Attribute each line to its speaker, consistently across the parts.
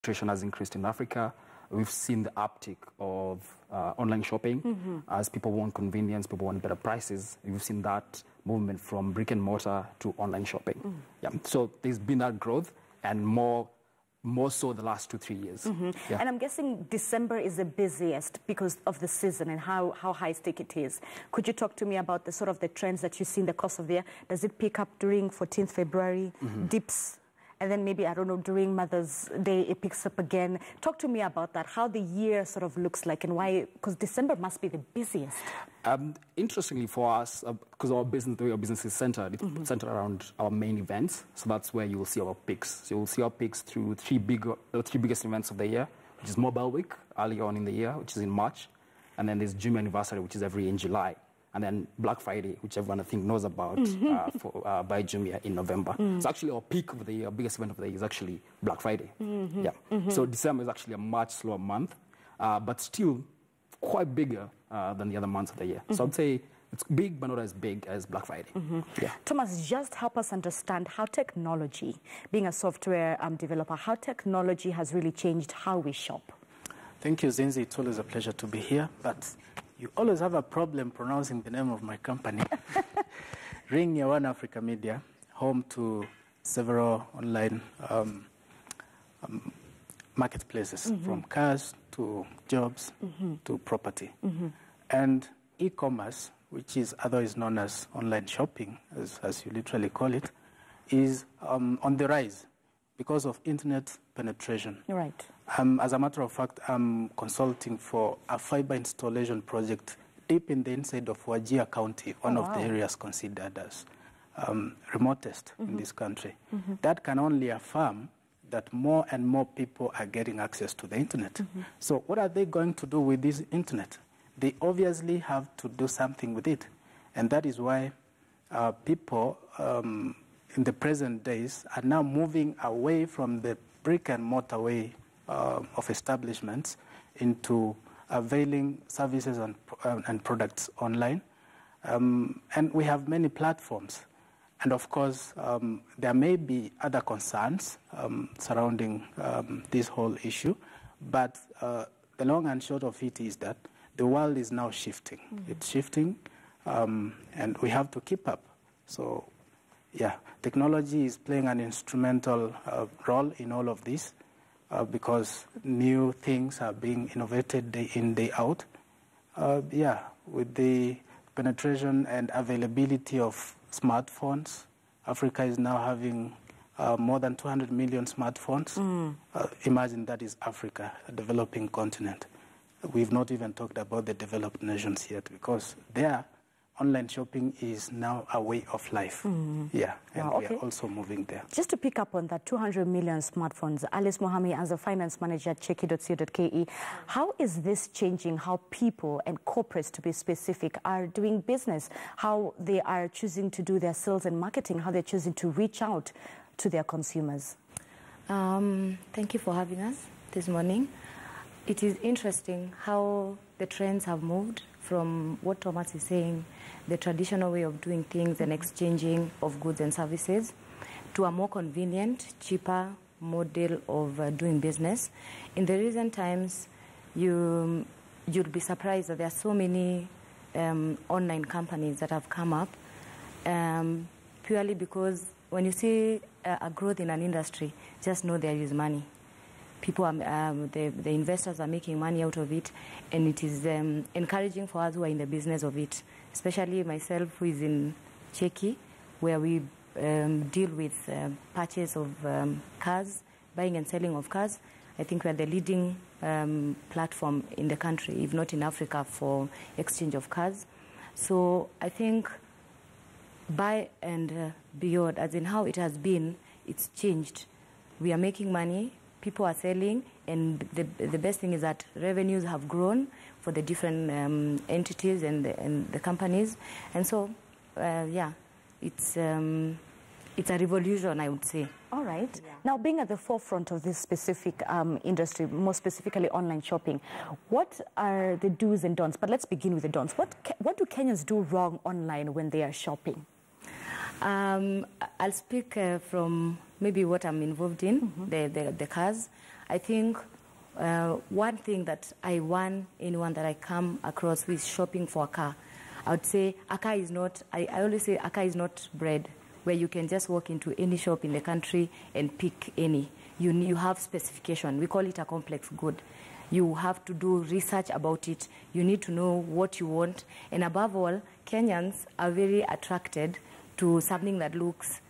Speaker 1: penetration has increased in Africa. We've seen the uptick of online shopping as people want convenience, people want better prices. We've seen that movement from brick and mortar to online shopping. Yeah. So there's been that growth, and more so the last 2-3 years. Yeah.
Speaker 2: And I'm guessing December is the busiest because of the season and how high stake it is. Could you talk to me about the sort of the trends that you see in the course of the year? Does it pick up during 14th February, dips, and then maybe, I don't know, during Mother's Day it picks up again? Talk to me about that, how the year sort of looks like and why, because December must be the busiest.
Speaker 1: Interestingly for us, because our business, the way our business is centered, it's centered around our main events. So that's where you will see our peaks. So you'll see our peaks through three biggest events of the year, which is Mobile Week early on in the year, which is in March. And then there's June Anniversary, which is in July. And then Black Friday, which everyone I think knows about, by Jumia in November. So actually our peak of the year, our biggest event of the year is actually Black Friday. Yeah. So December is actually a much slower month, but still quite bigger than the other months of the year. So I'd say it's big, but not as big as Black Friday. Yeah.
Speaker 2: Thomas, just help us understand how technology, being a software developer, how technology has really changed how we shop.
Speaker 3: Thank you, Zinzi. It's always a pleasure to be here, but you always have a problem pronouncing the name of my company. Ring Near One Africa Media, home to several online marketplaces, from cars to jobs to property. And e-commerce, which is otherwise known as online shopping, as you literally call it, is on the rise because of internet penetration.
Speaker 2: Right.
Speaker 3: As a matter of fact, I'm consulting for a fiber installation project deep in the inside of Wajir County, one of the areas considered as remotest in this country. That can only affirm that more and more people are getting access to the internet. So what are they going to do with this internet? They obviously have to do something with it. And that is why people in the present days are now moving away from the brick and mortar way of establishments into availing services and products online. And we have many platforms. And of course, there may be other concerns surrounding this whole issue. But the long and short of it is that the world is now shifting. It's shifting, and we have to keep up. So, yeah, technology is playing an instrumental role in all of this because new things are being innovated day in, day out. Yeah, with the penetration and availability of smartphones, Africa is now having more than 200 million smartphones. Imagine that is Africa, a developing continent. We've not even talked about the developed nations yet because there, online shopping is now a way of life. Yeah, and we are also moving there.
Speaker 2: Just to pick up on that, 200 million smartphones. Alice Mohammed, as a finance manager at Cheki.co.ke, how is this changing how people and corporates, to be specific, are doing business, how they are choosing to do their sales and marketing, how they're choosing to reach out to their consumers?
Speaker 4: Thank you for having us this morning. It is interesting how the trends have moved from what Thomas is saying, the traditional way of doing things and exchanging of goods and services, to a more convenient, cheaper model of doing business. In the recent times, you'll be surprised that there are so many online companies that have come up purely because when you see a growth in an industry, just know there is money. People are, the investors are making money out of it, and it is encouraging for us who are in the business of it, especially myself who is in Cheki, where we deal with purchase of cars, buying and selling of cars. I think we are the leading platform in the country, if not in Africa, for exchange of cars. So I think buy and beyond, as in how it has been, it's changed. We are making money. People are selling, and the best thing is that revenues have grown for the different entities and the companies, and so yeah, it's a revolution, I would say.
Speaker 2: All right. Yeah. Now, being at the forefront of this specific industry, more specifically online shopping, what are the do's and don'ts? But let's begin with the don'ts. What do Kenyans do wrong online when they are shopping?
Speaker 4: I'll speak from maybe what I'm involved in, the cars. I think one thing that I want anyone that I come across who is shopping for a car, I would say a car is not, I always say a car is not bread where you can just walk into any shop in the country and pick any. You have specification. We call it a complex good. You have to do research about it. You need to know what you want. And above all, Kenyans are very attracted to something that looks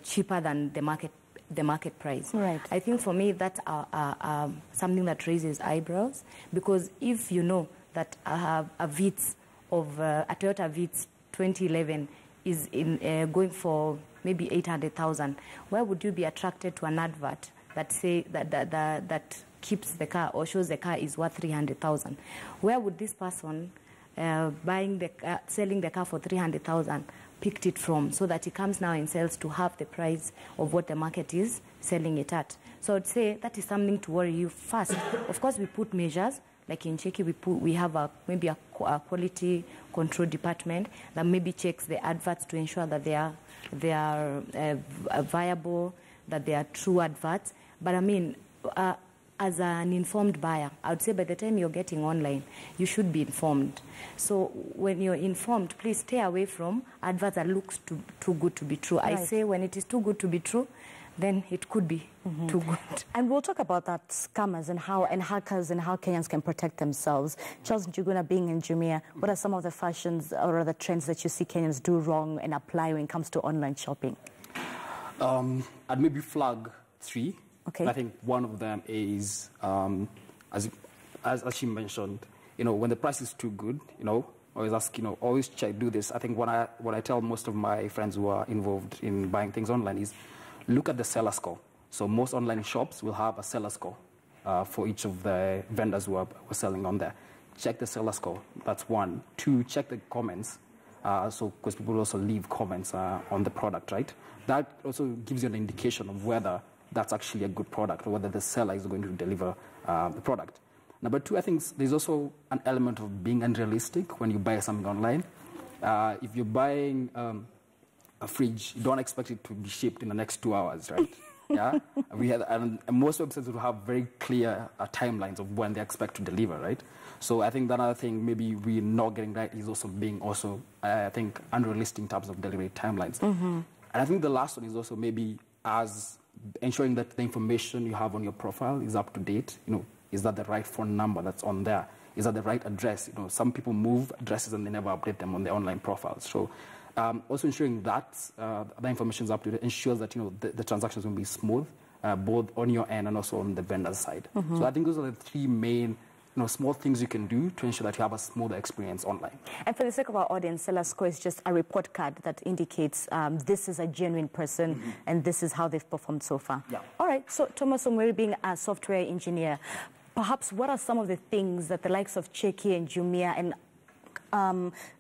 Speaker 4: cheaper than the market price.
Speaker 2: Right.
Speaker 4: I think for me that's something that raises eyebrows, because if you know that a Vitz of a Toyota Vitz 2011 is going for maybe 800,000, why would you be attracted to an advert that say that keeps the car or shows the car is worth 300,000? Where would this person selling the car for 300,000 picked it from, so that it comes now and sells to half the price of what the market is selling it at? So I'd say that is something to worry you first. Of course, we put measures. Like in Cheki, we have maybe a quality control department that maybe checks the adverts to ensure that they are viable, that they are true adverts. But I mean, as an informed buyer, I would say by the time you're getting online, you should be informed. So when you're informed, please stay away from adverts that looks too good to be true. Right. I say when it is too good to be true, then it could be too good.
Speaker 2: And we'll talk about that, scammers and hackers and how Kenyans can protect themselves. Charles Njuguna, being in Jumia, what are some of the fashions or the trends that you see Kenyans do wrong and apply when it comes to online shopping?
Speaker 1: I'd maybe flag 3.
Speaker 2: Okay.
Speaker 1: I think one of them is, as she mentioned, when the price is too good, always ask, always check, do this. I think what I tell most of my friends who are involved in buying things online is, look at the seller score. So most online shops will have a seller score for each of the vendors who are selling on there. Check the seller score. That's 1. 2, check the comments. Because people also leave comments on the product, right? That also gives you an indication of whether that's actually a good product or whether the seller is going to deliver the product. Number 2, I think there's also an element of being unrealistic when you buy something online. If you're buying a fridge, you don't expect it to be shipped in the next 2 hours, right? Yeah, and most websites will have very clear timelines of when they expect to deliver, right? So I think another thing maybe we're not getting right is also being I think, unrealistic in terms of delivery timelines. And I think the last one is also maybe as ensuring that the information you have on your profile is up to date. Is that the right phone number that's on there? Is that the right address? Some people move addresses and they never update them on their online profiles. So also ensuring that the information is up to date ensures that the transactions will be smooth, both on your end and also on the vendor's side. So I think those are the 3 main small things you can do to ensure that you have a smoother experience online.
Speaker 2: And for the sake of our audience, seller score is just a report card that indicates this is a genuine person and this is how they've performed so far.
Speaker 1: Yeah.
Speaker 2: All right, so Thomas Omweri, being a software engineer, perhaps what are some of the things that the likes of Cheki and Jumia and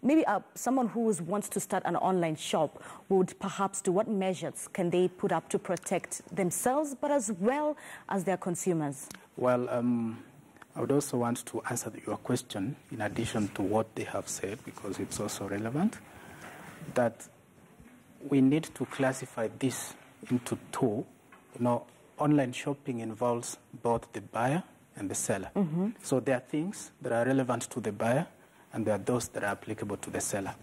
Speaker 2: maybe someone who wants to start an online shop would perhaps do? What measures can they put up to protect themselves, but as well as their consumers?
Speaker 3: Well, I would also want to answer your question in addition to what they have said, because it's also relevant, that we need to classify this into 2. Online shopping involves both the buyer and the seller. So there are things that are relevant to the buyer, and there are those that are applicable to the seller.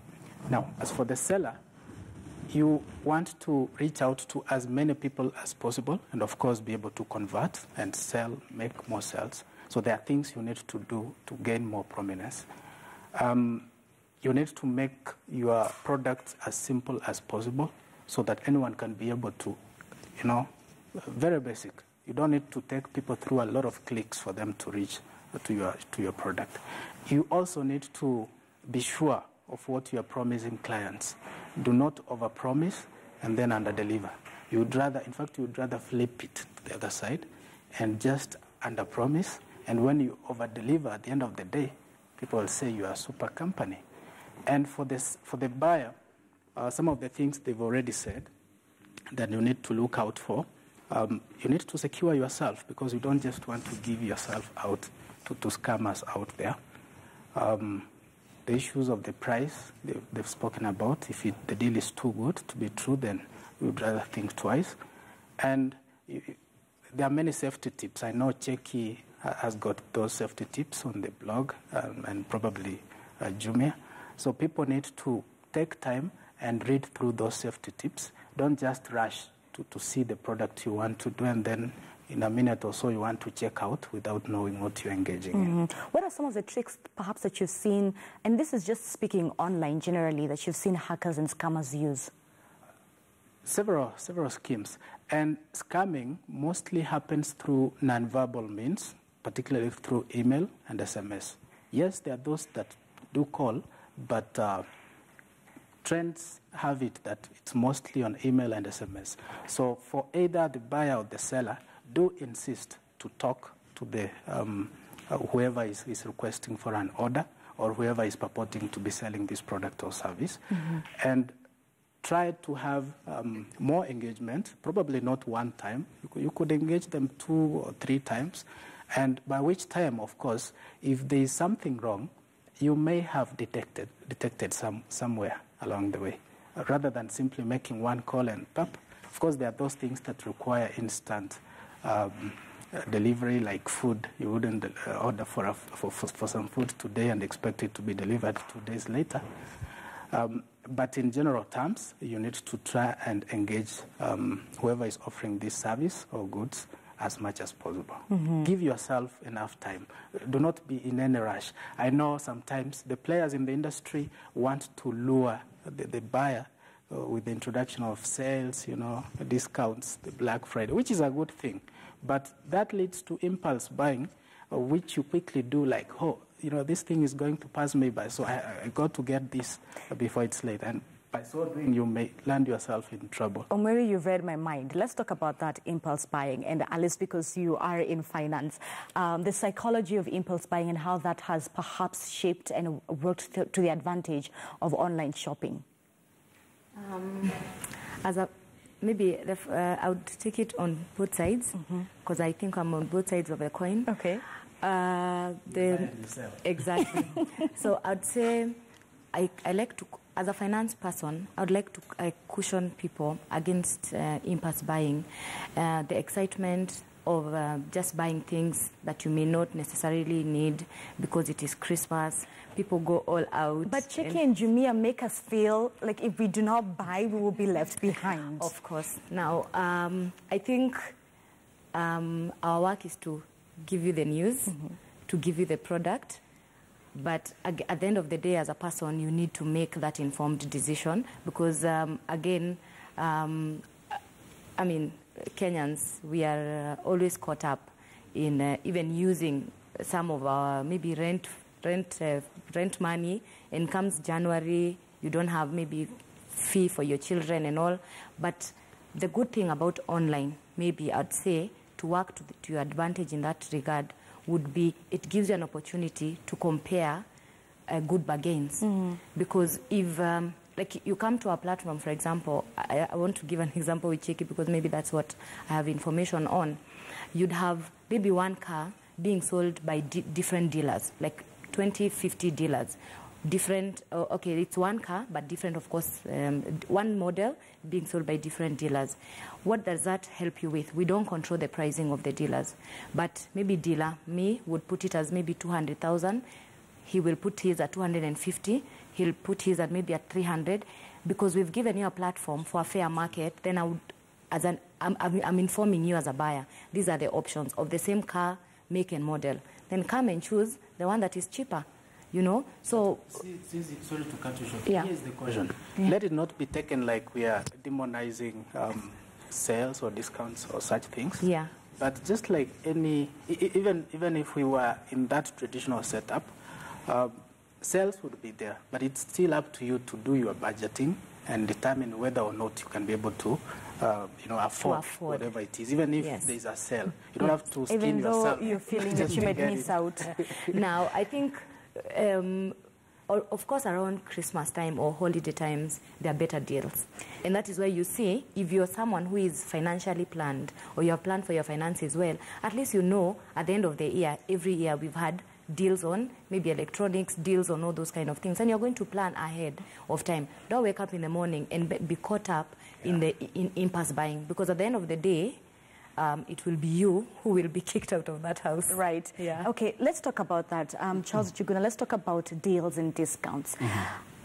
Speaker 3: Now, as for the seller, you want to reach out to as many people as possible and, of course, be able to convert and sell, make more sales. So there are things you need to do to gain more prominence. You need to make your products as simple as possible so that anyone can be able to, very basic. You don't need to take people through a lot of clicks for them to reach to your product. You also need to be sure of what you are promising clients. Do not overpromise and then underdeliver. You'd rather flip it to the other side and just underpromise. And when you overdeliver at the end of the day, people will say you are a super company. And for the buyer, some of the things they've already said that you need to look out for. You need to secure yourself, because you don't just want to give yourself out to scammers out there. The issues of the price they've spoken about. If the deal is too good to be true, then we would rather think twice. And there are many safety tips. I know Cheki has got those safety tips on the blog and probably Jumia. So people need to take time and read through those safety tips. Don't just rush to see the product you want to do, and then in a minute or so you want to check out without knowing what you're engaging in.
Speaker 2: What are some of the tricks perhaps that you've seen, and this is just speaking online generally, that you've seen hackers and scammers use?
Speaker 3: Several schemes. And scamming mostly happens through nonverbal means, particularly through email and SMS. Yes, there are those that do call, but trends have it that it's mostly on email and SMS. So for either the buyer or the seller, do insist to talk to the whoever is requesting for an order or whoever is purporting to be selling this product or service, and try to have more engagement, probably not one time. You could engage them 2 or 3 times, and by which time, of course, if there is something wrong, you may have detected somewhere along the way, rather than simply making one call and pop. Of course, there are those things that require instant delivery, like food. You wouldn't order for some food today and expect it to be delivered 2 days later. But in general terms, you need to try and engage whoever is offering this service or goods as much as possible. Give yourself enough time. Do not be in any rush. I know sometimes the players in the industry want to lure the buyer with the introduction of sales, discounts, the Black Friday, which is a good thing. But that leads to impulse buying, which you quickly do like, this thing is going to pass me by, so I got to get this before it's late. And by so doing, you may land yourself in trouble.
Speaker 2: Omeri, you've read my mind. Let's talk about that impulse buying. And Alice, because you are in finance, the psychology of impulse buying and how that has perhaps shaped and worked to the advantage of online shopping.
Speaker 4: I would take it on both sides, because I think I'm on both sides of the coin.
Speaker 2: Okay.
Speaker 4: Exactly. So I'd say I like to, as a finance person, I would like to caution people against impulse buying. The excitement of just buying things that you may not necessarily need because it is Christmas. People go all out.
Speaker 2: But Cheki and Jumia make us feel like if we do not buy, we will be left behind.
Speaker 4: Of course. Now, I think our work is to give you the news, to give you the product. But at the end of the day, as a person, you need to make that informed decision because, Kenyans, we are always caught up in even using some of our maybe rent money, and comes January, you don't have maybe fee for your children and all. But the good thing about online, maybe I'd say, to work to your advantage in that regard, would be it gives you an opportunity to compare good bargains. Because if you come to a platform, for example, I want to give an example with Cheki because maybe that's what I have information on. You'd have maybe one car being sold by different dealers, like 20, 50 dealers. Different, it's one car, but different, of course, one model being sold by different dealers. What does that help you with? We don't control the pricing of the dealers, but maybe dealer, me, would put it as maybe 200,000. He will put his at 250. He'll put his at maybe at 300. Because we've given you a platform for a fair market, then I would, I'm informing you as a buyer. These are the options of the same car, make and model. Then come and choose the one that is cheaper. So...
Speaker 3: Sorry to cut you short.
Speaker 4: Yeah.
Speaker 3: Here's the caution. Yeah. Let it not be taken like we are demonizing sales or discounts or such things.
Speaker 4: Yeah.
Speaker 3: But just like even if we were in that traditional setup, sales would be there. But it's still up to you to do your budgeting and determine whether or not you can be able to afford whatever it is, even if there's a sale. You don't have to skin yourself.
Speaker 2: Even though you're feeling that you might miss out.
Speaker 4: Now, I think... of course, around Christmas time or holiday times, there are better deals. And that is why you see, if you're someone who is financially planned or you have planned for your finances well, at least you know at the end of the year, every year we've had deals on maybe electronics, deals on all those kind of things. And you're going to plan ahead of time. Don't wake up in the morning and be caught up in impulse buying. Because at the end of the day, it will be you who will be kicked out of that house.
Speaker 2: Right.
Speaker 4: Yeah.
Speaker 2: Okay, let's talk about that. Charles Juguna, let's talk about deals and discounts.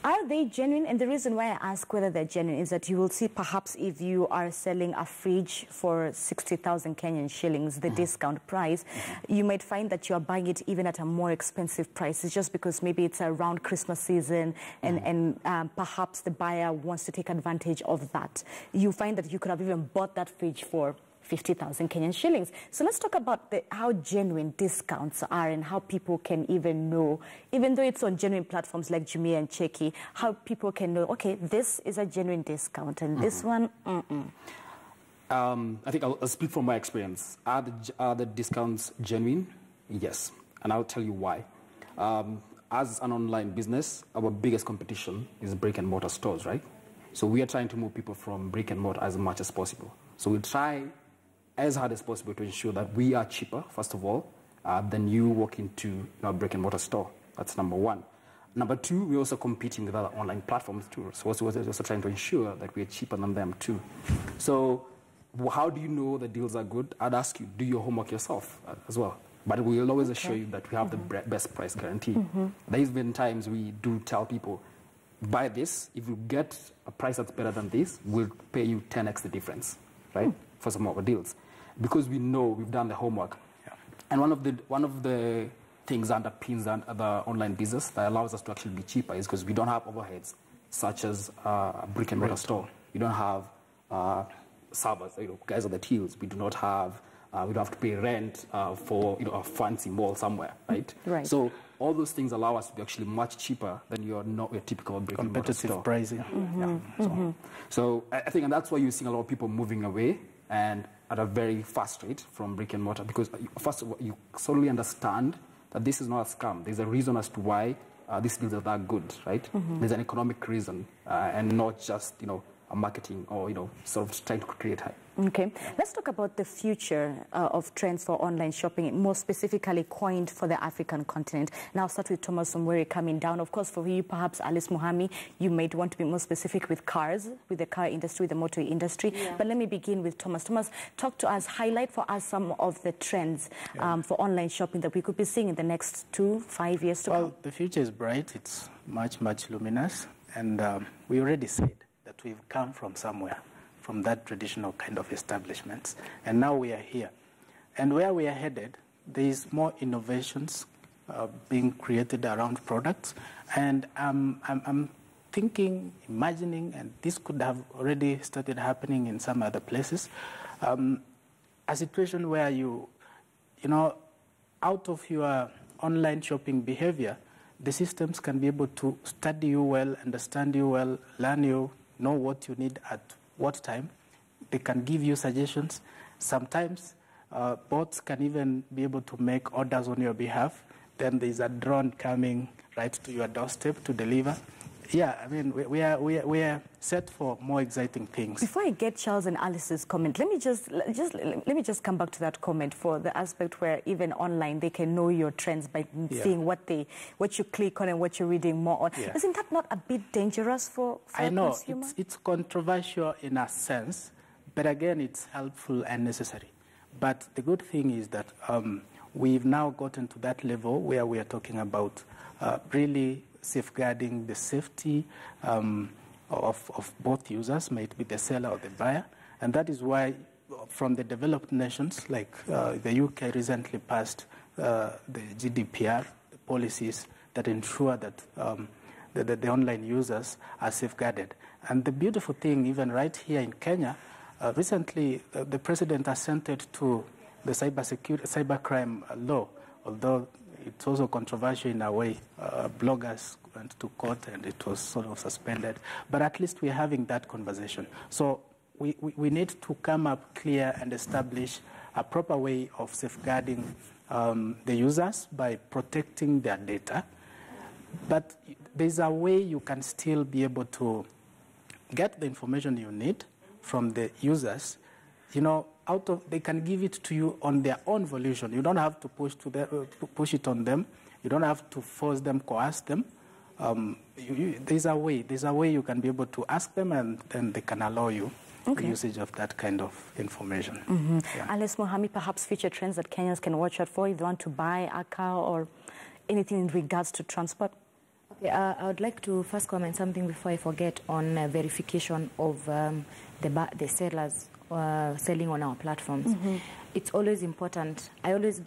Speaker 2: Are they genuine? And the reason why I ask whether they're genuine is that you will see perhaps if you are selling a fridge for 60,000 Kenyan shillings, the discount price, you might find that you are buying it even at a more expensive price. It's just because maybe it's around Christmas season and perhaps the buyer wants to take advantage of that. You find that you could have even bought that fridge for 50,000 Kenyan shillings. So let's talk about how genuine discounts are and how people can even know, even though it's on genuine platforms like Jumia and Cheki, how people can know, okay, this is a genuine discount and this one,
Speaker 1: I think I'll speak from my experience. Are the discounts genuine? Yes. And I'll tell you why. As an online business, our biggest competition is brick and mortar stores, right? So we are trying to move people from brick and mortar as much as possible. So we try as hard as possible to ensure that we are cheaper, first of all, than you walk into a brick and mortar store. That's number one. Number two, we're also competing with other online platforms too. So we're also trying to ensure that we're cheaper than them too. So how do you know the deals are good? I'd ask you, do your homework yourself as well. But we will always assure you that we have the best price guarantee. There's been times we do tell people, buy this. If you get a price that's better than this, we'll pay you 10x the difference, right? For some of our deals, because we know we've done the homework. And one of the things that underpins the online business that allows us to actually be cheaper is because we don't have overheads such as a brick and mortar store. We don't have servers, guys at the tills. We do not have. We don't have to pay rent for a fancy mall somewhere, right?
Speaker 2: Right.
Speaker 1: So all those things allow us to be actually much cheaper than your typical brick and mortar store.
Speaker 3: Competitive pricing.
Speaker 1: So I think, and that's why you're seeing a lot of people moving away and at a very fast rate from brick and mortar, because first of all, you solely understand that this is not a scam. There's a reason as to why these deals are that good, right? There's an economic reason and not just, a marketing or, sort of trying to create hype.
Speaker 2: Okay. Let's talk about the future of trends for online shopping, more specifically coined for the African continent. Now, I'll start with Thomas Omwere coming down. Of course, for you, perhaps Alice Muhami, you might want to be more specific with cars, with the car industry, the motor industry. Yeah. But let me begin with Thomas. Thomas, talk to us, highlight for us some of the trends for online shopping that we could be seeing in the next 2-5 years to come.
Speaker 3: Well, the future is bright. It's much, much luminous. And we already said that we've come from somewhere, from that traditional kind of establishments. And now we are here. And where we are headed, there is more innovations being created around products. And I'm thinking, imagining, and this could have already started happening in some other places, a situation where out of your online shopping behavior, the systems can be able to study you well, understand you well, learn you, know what you need at what time. They can give you suggestions. Sometimes bots can even be able to make orders on your behalf. Then there's a drone coming right to your doorstep to deliver. Yeah, I mean, we are set for more exciting things.
Speaker 2: Before I get Charles and Alice's comment, let me just come back to that comment for the aspect where even online they can know your trends by seeing what you click on and what you're reading more on. Yeah. Isn't that not a bit dangerous for
Speaker 3: I know,
Speaker 2: a consumer?
Speaker 3: It's controversial in a sense, but again, it's helpful and necessary. But the good thing is that we've now gotten to that level where we are talking about really safeguarding the safety of both users, may it be the seller or the buyer. And that is why from the developed nations, like the UK recently passed the GDPR, the policies that ensure that the online users are safeguarded. And the beautiful thing, even right here in Kenya, recently the president assented to the cybercrime law, although it's also controversial in a way. Bloggers went to court and it was sort of suspended. But at least we're having that conversation. So we need to come up clear and establish a proper way of safeguarding the users by protecting their data. But there's a way you can still be able to get the information you need from the users, they can give it to you on their own volition. You don't have to push it on them. You don't have to force them, coerce them. There's a way you can be able to ask them, and then they can allow you the usage of that kind of information. Yeah.
Speaker 2: Unless, Mohammed, perhaps future trends that Kenyans can watch out for if they want to buy a car or anything in regards to transport?
Speaker 4: Okay, I would like to first comment something before I forget on verification of the sellers selling on our platforms. It's always important. I always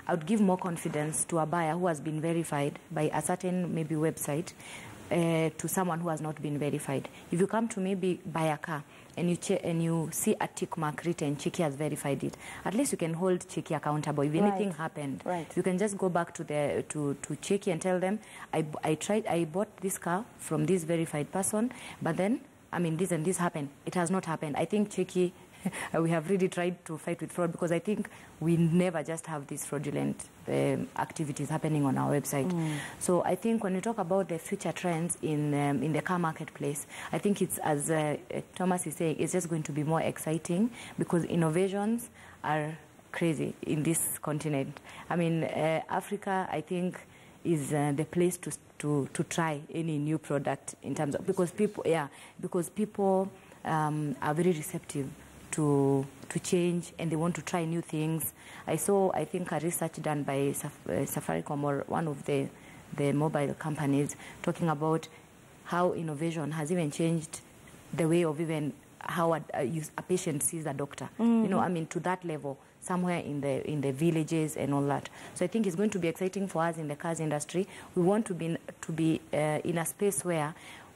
Speaker 4: I would give more confidence to a buyer who has been verified by a certain maybe website to someone who has not been verified. If you come to maybe buy a car and you see a tick mark written, Chiki has verified it, at least you can hold Chiki accountable. If anything happened, you can just go back to Chiki and tell them, I bought this car from this verified person, but then, I mean, this and this happened. It has not happened. I think Chiki, we have really tried to fight with fraud because I think we never just have these fraudulent activities happening on our website. So I think when we talk about the future trends in the car marketplace, I think it's, as Thomas is saying, it's just going to be more exciting because innovations are crazy in this continent. I mean, Africa, I think, is the place to try any new product in terms of, because people are very receptive to change and they want to try new things. I saw, I think, a research done by Safaricom or one of the mobile companies talking about how innovation has even changed the way of even how a patient sees a doctor. You know, I mean, to that level, somewhere in the villages and all that. So I think it's going to be exciting for us in the cars industry. We want to be in a space where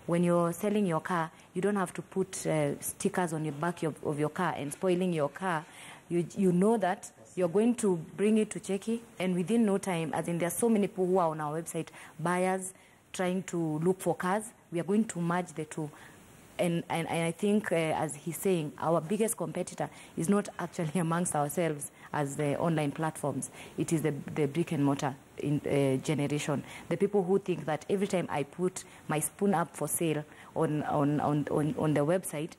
Speaker 4: when you're selling your car, you don't have to put stickers on the back of your car and spoiling your car. You know that you're going to bring it to Cheki, and within no time, as in there are so many people who are on our website, buyers trying to look for cars, we are going to merge the two. And I think, as he's saying, our biggest competitor is not actually amongst ourselves as the online platforms. It is the brick and mortar generation. The people who think that every time I put my spoon up for sale on the website,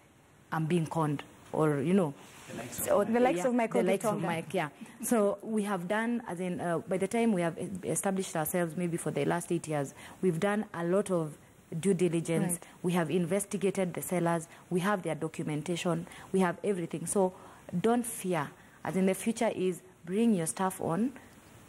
Speaker 4: I'm being conned, or, you know.
Speaker 2: The likes of Michael.
Speaker 4: The likes of Mike, yeah. So we have done, as in, by the time we have established ourselves, maybe for the last 8 years, we've done a lot of due diligence. We have investigated the sellers. We have their documentation. We have everything. So don't fear. As in, the future is bring your stuff on.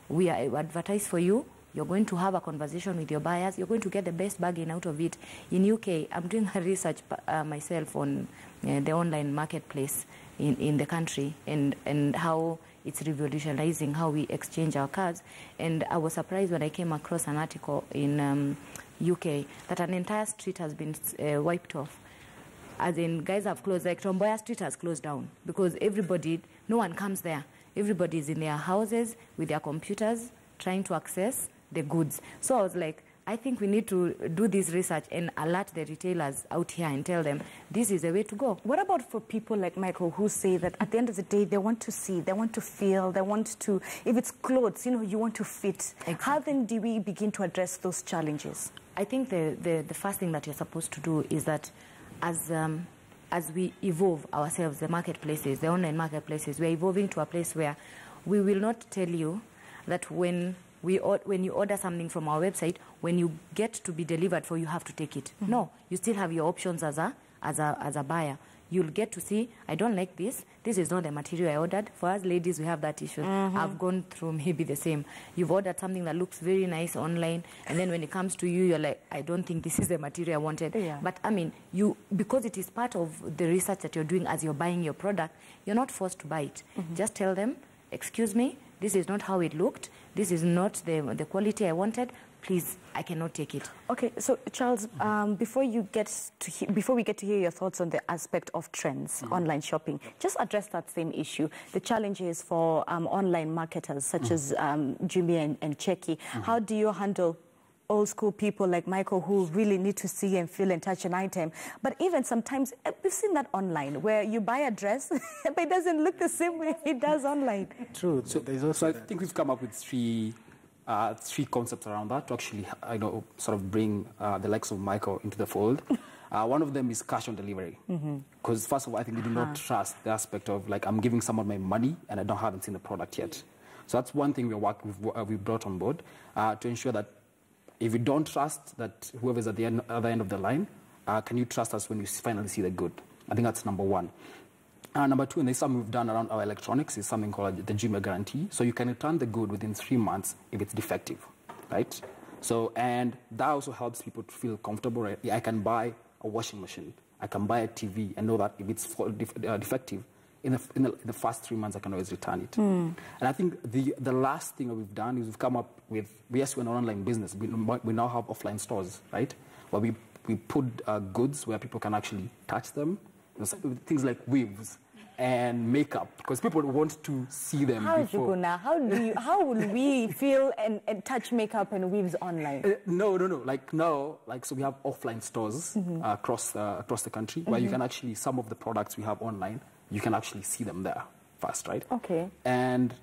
Speaker 4: We advertise for you. You're going to have a conversation with your buyers. You're going to get the best bargain out of it. In UK, I'm doing a research myself on the online marketplace in the country and how it's revolutionizing how we exchange our cars. And I was surprised when I came across an article in UK that an entire street has been wiped off. As in, guys have closed, like Tomboya Street has closed down because no one comes there. Everybody is in their houses with their computers trying to access the goods. So I was like, I think we need to do this research and alert the retailers out here and tell them this is the way to go.
Speaker 2: What about for people like Michael who say that at the end of the day, they want to see, they want to feel, they want to, if it's clothes, you know, you want to fit. Exactly. How then do we begin to address those challenges?
Speaker 4: I think the first thing that you're supposed to do is that as we evolve ourselves, the marketplaces, the online marketplaces, we're evolving to a place where we will not tell you that when you order something from our website, when you get to be delivered for, you have to take it. No, you still have your options as a buyer. You'll get to see, I don't like this. This is not the material I ordered. For us ladies, we have that issue. I've gone through maybe the same. You've ordered something that looks very nice online, and then when it comes to you, you're like, I don't think this is the material I wanted. Yeah. But I mean, because it is part of the research that you're doing as you're buying your product, you're not forced to buy it. Just tell them, excuse me, this is not how it looked. This is not the quality I wanted. Please, I cannot take it. Okay, so Charles, before we get to hear your thoughts on the aspect of trends, online shopping, just address that same issue. The challenges for online marketers such as Jimmy and Cheki. How do you handle old school people like Michael who really need to see and feel and touch an item? But even sometimes, we've seen that online where you buy a dress, but it doesn't look the same way it does online.
Speaker 3: True.
Speaker 1: So I think we've come up with three concepts around that to actually, sort of bring the likes of Michael into the fold. One of them is cash on delivery. Because first of all, I think they do not trust the aspect of, like, I'm giving someone my money and I haven't seen the product yet. So that's one thing we've brought on board to ensure that if you don't trust that whoever's at the other end of the line, can you trust us when you finally see the good? I think that's number one. Number two, and there's something we've done around our electronics, is something called the Junior Guarantee. So you can return the good within 3 months if it's defective, right? So, and that also helps people to feel comfortable, right? I can buy a washing machine, I can buy a TV and know that if it's defective, in the first 3 months, I can always return it. And I think the last thing that we've done is we've come up with, yes, we're an online business, we now have offline stores, right? Where we put goods where people can actually touch them, things like weaves and makeup, because people want to see them before.
Speaker 2: How will we feel and touch makeup and weaves online?
Speaker 1: No. So we have offline stores across the country where you can actually, some of the products we have online, you can actually see them there first, right?
Speaker 2: Okay.
Speaker 1: And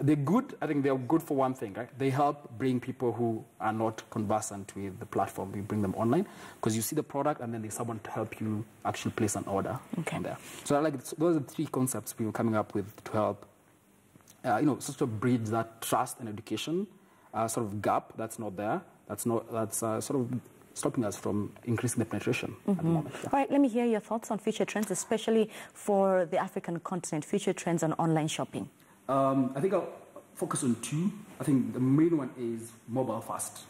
Speaker 1: they're good. I think they're good for one thing, right? They help bring people who are not conversant with the platform. We bring them online because you see the product and then there's someone to help you actually place an order on there. So those are the 3 concepts we were coming up with to help, sort of bridge that trust and education sort of gap that's not there. That's sort of stopping us from increasing the penetration at the moment. Yeah.
Speaker 2: All right, let me hear your thoughts on future trends, especially for the African continent, future trends on online shopping.
Speaker 1: I think I'll focus on 2. I think the main one is mobile first.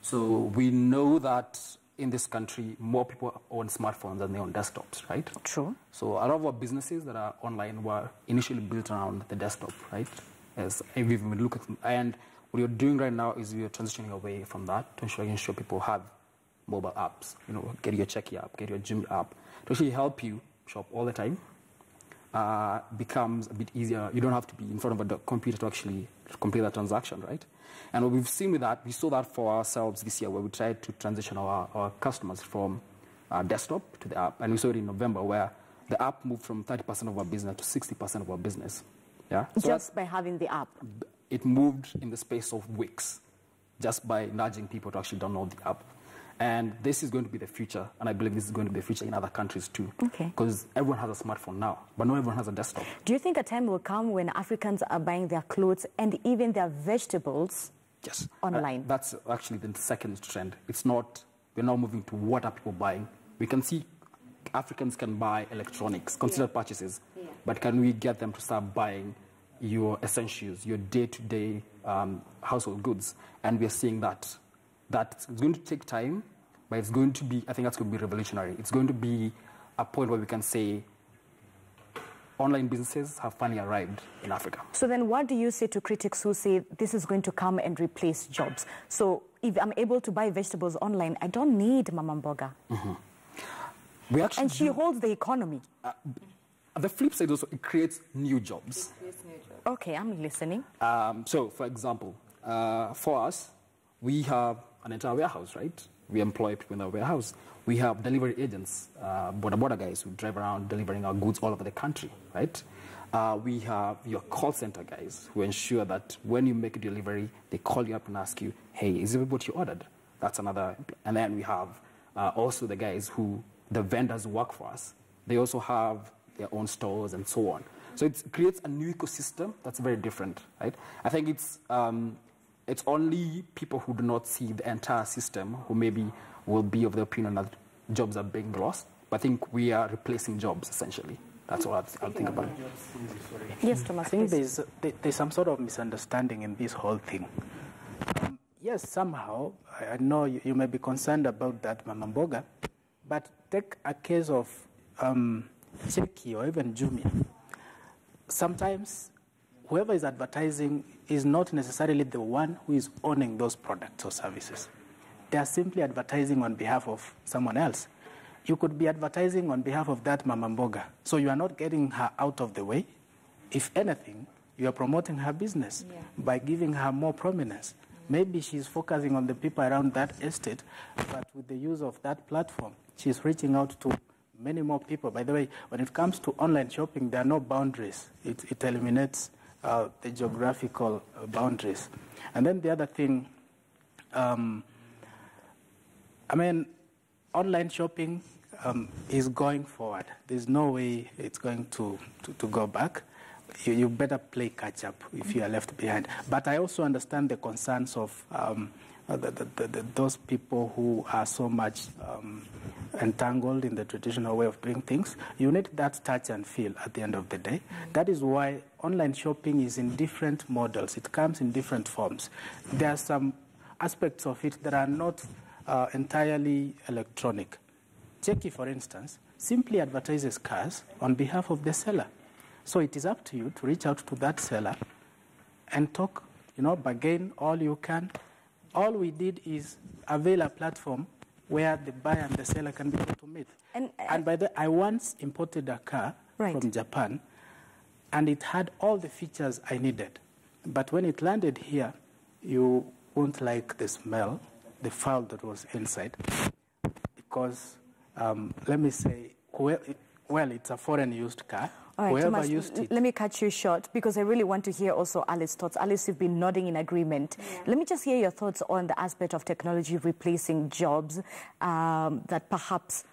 Speaker 1: So we know that in this country, more people own smartphones than they own desktops, right?
Speaker 2: True.
Speaker 1: So a lot of our businesses that are online were initially built around the desktop, right? As we've been looking at, and what you're doing right now is you're transitioning away from that to ensure people have mobile apps. Get your Checky app, get your Jimmy app to actually help you shop all the time. Becomes a bit easier. You don't have to be in front of a computer to actually complete that transaction, right? And what we've seen with that, we saw that for ourselves this year, where we tried to transition our customers from desktop to the app. And we saw it in November, where the app moved from 30% of our business to 60% of our business. Yeah, so
Speaker 2: just by having the app?
Speaker 1: It moved in the space of weeks, just by nudging people to actually download the app. And this is going to be the future, and I believe this is going to be the future in other countries too.
Speaker 2: Okay.
Speaker 1: Because everyone has a smartphone now, but not everyone has a desktop.
Speaker 2: Do you think a time will come when Africans are buying their clothes and even their vegetables online?
Speaker 1: That's actually the second trend. It's not, we're now moving to what are people buying. We can see Africans can buy electronics, considered purchases, but can we get them to start buying your essentials, your day-to-day household goods? And we're seeing that it's going to take time, but it's going to be, I think that's going to be revolutionary. It's going to be a point where we can say online businesses have finally arrived in Africa.
Speaker 2: So then what do you say to critics who say this is going to come and replace jobs? So if I'm able to buy vegetables online, I don't need Mama Mboga. And she holds the economy.
Speaker 1: The flip side also, it creates new jobs.
Speaker 2: Okay, I'm listening.
Speaker 1: So, for example, for us, we have an entire warehouse, right? We employ people in our warehouse. We have delivery agents, border guys who drive around delivering our goods all over the country, right? We have your call center guys who ensure that when you make a delivery, they call you up and ask you, hey, is it what you ordered? That's another. And then we have also the guys the vendors who work for us. They also have their own stores and so on. So it creates a new ecosystem that's very different, right? I think it's only people who do not see the entire system who maybe will be of the opinion that jobs are being lost. But I think we are replacing jobs, essentially. That's what I think about it.
Speaker 2: Yes, Thomas.
Speaker 3: I think there's some sort of misunderstanding in this whole thing. Yes, somehow, I know you may be concerned about that, Mama Mboga, but take a case of Cheki or even Jumia. Sometimes whoever is advertising is not necessarily the one who is owning those products or services. They are simply advertising on behalf of someone else. You could be advertising on behalf of that Mama Mboga, so you are not getting her out of the way. If anything, you are promoting her business by giving her more prominence. Maybe she's focusing on the people around that estate, but with the use of that platform, she's reaching out to many more people. By the way, when it comes to online shopping, there are no boundaries. It eliminates the geographical boundaries. And then the other thing, online shopping is going forward. There's no way it's going to go back. you better play catch up if you are left behind. But I also understand the concerns of those people who are so much entangled in the traditional way of doing things. You need that touch and feel at the end of the day. That is why online shopping is in different models. It comes in different forms. There are some aspects of it that are not entirely electronic. Cheki, for instance, simply advertises cars on behalf of the seller. So it is up to you to reach out to that seller and talk, bargain all you can. All we did is avail a platform where the buyer and the seller can be able to meet. And by the way, I once imported a car from Japan, and it had all the features I needed. But when it landed here, you won't like the smell, the foul that was inside, because, let me say, well, it's a foreign used car.
Speaker 2: All right,
Speaker 3: Whoever
Speaker 2: Thomas,
Speaker 3: used it.
Speaker 2: let me cut you short because I really want to hear also Alice's thoughts. Alice, you've been nodding in agreement. Yeah. Let me just hear your thoughts on the aspect of technology replacing jobs that perhaps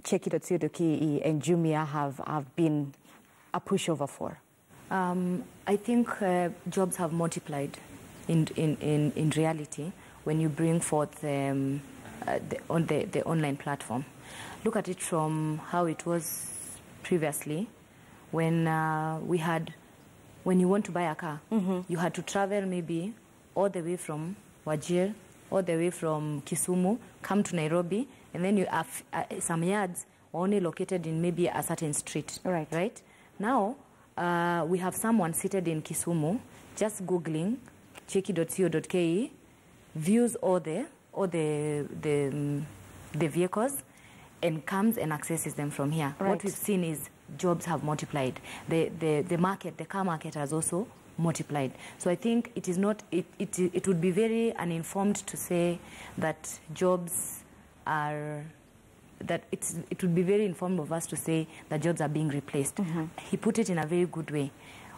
Speaker 2: Cheki.co.ke and Jumia have been a pushover for.
Speaker 4: I think jobs have multiplied in reality when you bring forth the online platform. Look at it from how it was previously. When you want to buy a car, you had to travel maybe all the way from Wajir, all the way from Kisumu, come to Nairobi, and then you have some yards only located in maybe a certain street. Right? Now, we have someone seated in Kisumu, just Googling Cheki.co.ke, views all the vehicles, and comes and accesses them from here. Right. What we've seen is jobs have multiplied. The market, the car market has also multiplied. So I think it is not, it would be very uninformed to say that jobs are, it would be very informed of us to say that jobs are being replaced. He put it in a very good way.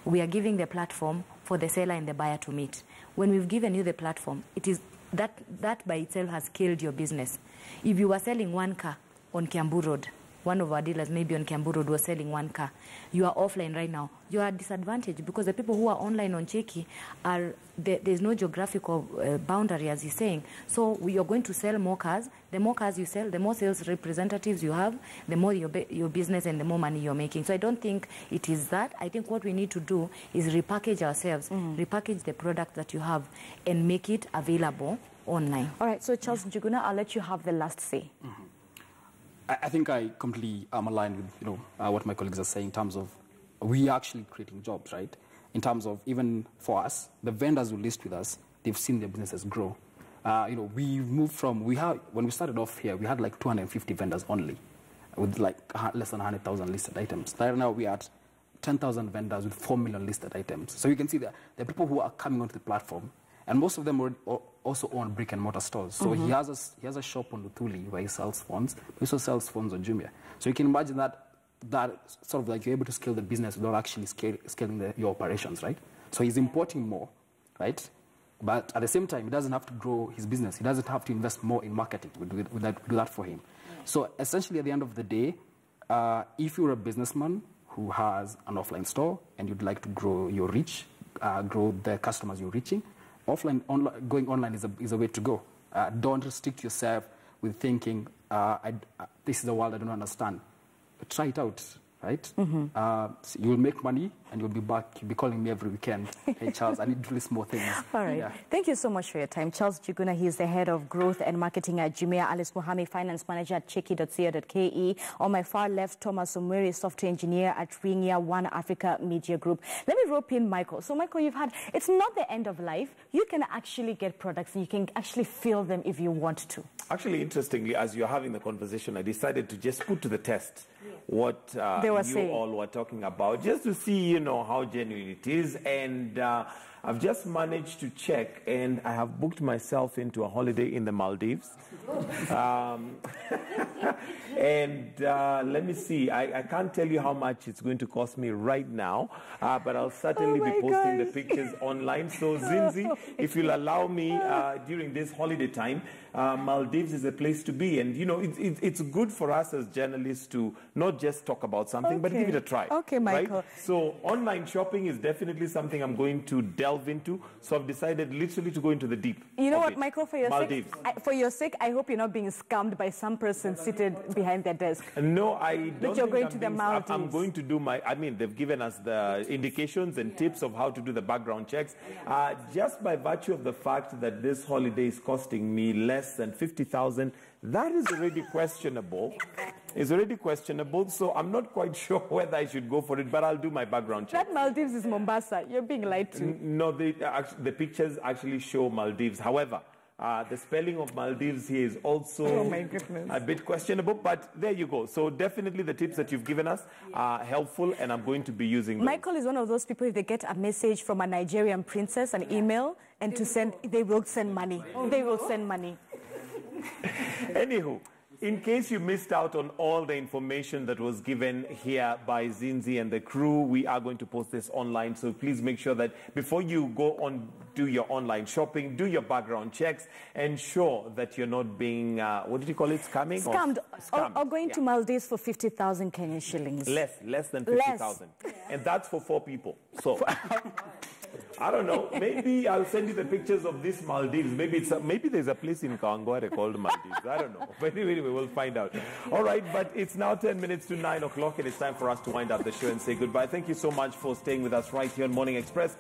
Speaker 4: We are giving the platform for the seller and the buyer to meet. When we've given you the platform, it is that by itself has killed your business. If you were selling one car on Kiambu Road, one of our dealers maybe on Kiambu Road was selling one car, you are offline right now, you are disadvantaged because the people who are online on Cheki there's no geographical boundary, as he's saying. So you're going to sell more cars. The more cars you sell, the more sales representatives you have, the more your business and the more money you're making. So I don't think it is that. I think what we need to do is repackage ourselves, repackage the product that you have and make it available online. All
Speaker 2: right, so Charles Njuguna, I'll let you have the last say.
Speaker 1: I think I completely am aligned with what my colleagues are saying in terms of we are actually creating jobs, right? In terms of even for us, the vendors who list with us, they've seen their businesses grow. We've moved from, when we started off here, we had like 250 vendors only with like less than 100,000 listed items. Right now we are at 10,000 vendors with 4 million listed items. So you can see that there are people who are coming onto the platform, and most of them also own brick and mortar stores. So he has a shop on Luthuli where he sells phones. He also sells phones on Jumia. So you can imagine that sort of like you're able to scale the business without actually scaling your operations, right? So he's importing more, right? But at the same time, he doesn't have to grow his business. He doesn't have to invest more in marketing. We do that for him. So essentially, at the end of the day, if you're a businessman who has an offline store and you'd like to grow your reach, grow the customers you're reaching, going online is a way to go. Don't restrict yourself with thinking, this is a world I don't understand. Try it out, right? So you'll make money and you'll be back. You'll be calling me every weekend. Hey, Charles, I need really small things.
Speaker 2: All right. Yeah. Thank you so much for your time. Charles Njuguna, he is the head of growth and marketing at Jumia. Alice Mohammed, finance manager at Cheki.co.ke. On my far left, Thomas Omweri, software engineer at Ringia One Africa Media Group. Let me rope in Michael. So, Michael, it's not the end of life. You can actually get products and you can actually feel them if you want to.
Speaker 5: Actually, interestingly, as you're having the conversation, I decided to just put to the test what you all were talking about, just to see, how genuine it is. And I've just managed to check, and I have booked myself into a holiday in the Maldives. And let me see. I can't tell you how much it's going to cost me right now, but I'll certainly be posting the pictures online. So, Zinzi, if you'll allow me during this holiday time, Maldives is a place to be. And, you know, it's good for us as journalists to not just talk about something, but give it a try.
Speaker 2: Okay, Michael.
Speaker 5: Right? So, online shopping is definitely something I'm going to delve into. So, I've decided literally to go into the deep.
Speaker 2: You know what, Michael, for your
Speaker 5: sake,
Speaker 2: I hope you're not being scammed by some person seated behind their desk.
Speaker 5: No, I don't
Speaker 2: But you're
Speaker 5: think
Speaker 2: going to the Maldives.
Speaker 5: I'm going to do they've given us the indications and tips of how to do the background checks. Just by virtue of the fact that this holiday is costing me less than 50,000, that is already questionable. It's already questionable, so I'm not quite sure whether I should go for it, but I'll do my background check.
Speaker 2: That Maldives is Mombasa. You're being lied to.
Speaker 5: No, the pictures actually show Maldives. However, the spelling of Maldives here is also a bit questionable, but there you go. So definitely the tips that you've given us are helpful, and I'm going to be using them.
Speaker 2: Michael is one of those people, if they get a message from a Nigerian princess, an email, and they will send money. They will send money.
Speaker 5: Anywho, in case you missed out on all the information that was given here by Zinzi and the crew, we are going to post this online. So please make sure that before you go on, do your online shopping, do your background checks, ensure that you're not being, what did you call it, scamming?
Speaker 2: Scammed. Or going to Maldives for 50,000 Kenyan shillings.
Speaker 5: Less than 50,000. And that's for 4 people. So, I don't know. Maybe I'll send you the pictures of this Maldives. Maybe there's a place in Kawangware called Maldives. I don't know. But anyway, we'll find out. All right, but it's now 10 minutes to 9 o'clock, and it's time for us to wind up the show and say goodbye. Thank you so much for staying with us right here on Morning Express.